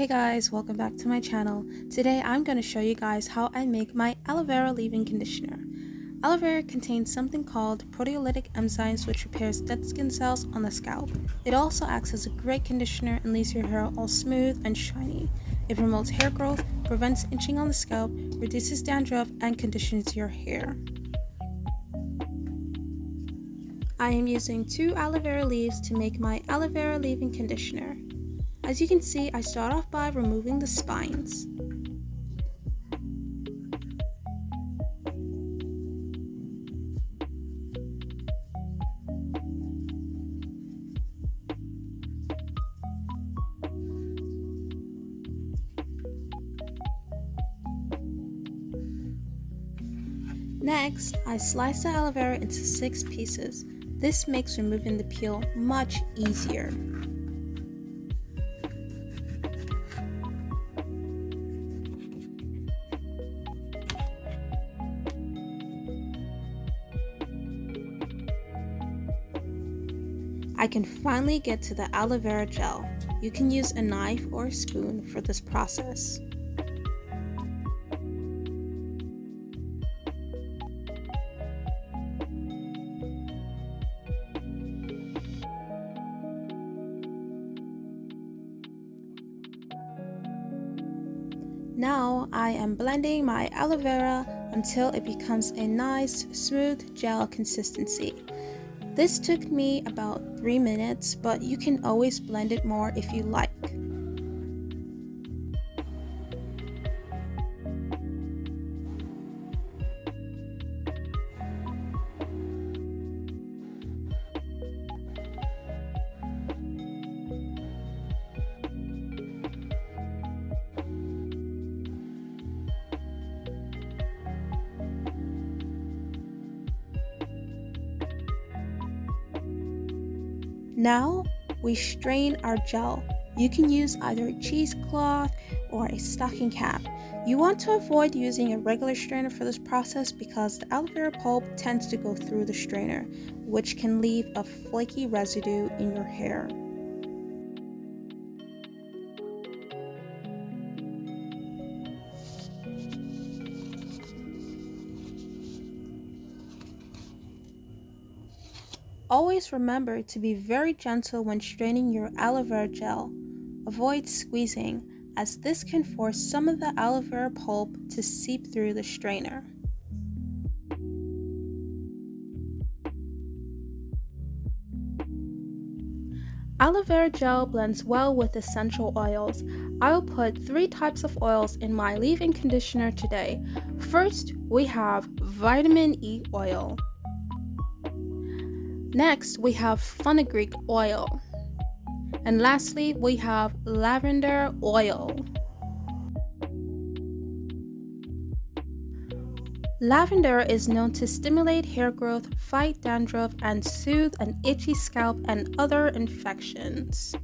Hey guys, welcome back to my channel. Today I'm going to show you guys how I make my aloe vera leave-in conditioner. Aloe vera contains something called proteolytic enzymes which repairs dead skin cells on the scalp. It also acts as a great conditioner and leaves your hair all smooth and shiny. It promotes hair growth, prevents itching on the scalp, reduces dandruff, and conditions your hair. I am using 2 aloe vera leaves to make my aloe vera leave-in conditioner. As you can see, I start off by removing the spines. Next, I slice the aloe vera into 6 pieces. This makes removing the peel much easier. I can finally get to the aloe vera gel. You can use a knife or a spoon for this process. Now I am blending my aloe vera until it becomes a nice smooth gel consistency. This took me about 3 minutes, but you can always blend it more if you like. Now we strain our gel. You can use either a cheesecloth or a stocking cap. You want to avoid using a regular strainer for this process because the aloe vera pulp tends to go through the strainer, which can leave a flaky residue in your hair. Always remember to be very gentle when straining your aloe vera gel. Avoid squeezing, as this can force some of the aloe vera pulp to seep through the strainer. Aloe vera gel blends well with essential oils. I'll put 3 types of oils in my leave-in conditioner today. First, we have vitamin E oil. Next, we have fenugreek oil. And lastly, we have lavender oil. Lavender is known to stimulate hair growth, fight dandruff, and soothe an itchy scalp and other infections.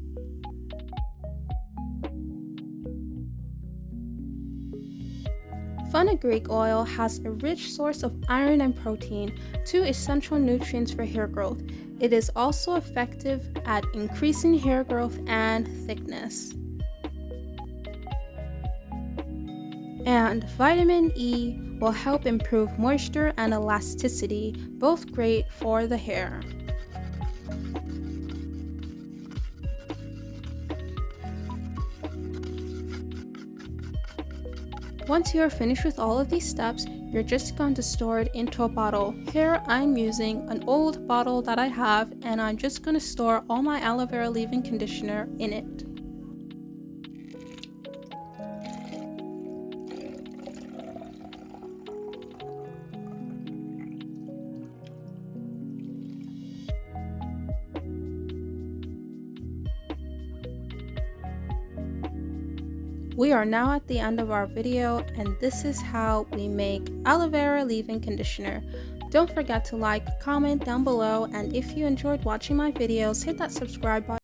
Fenugreek oil has a rich source of iron and protein, 2 essential nutrients for hair growth. It is also effective at increasing hair growth and thickness. And vitamin E will help improve moisture and elasticity, both great for the hair. Once you are finished with all of these steps, you're just going to store it into a bottle. Here I'm using an old bottle that I have, and I'm just going to store all my aloe vera leave-in conditioner in it. We are now at the end of our video, and this is how we make aloe vera leave-in conditioner. Don't forget to like, comment down below, and if you enjoyed watching my videos, hit that subscribe button.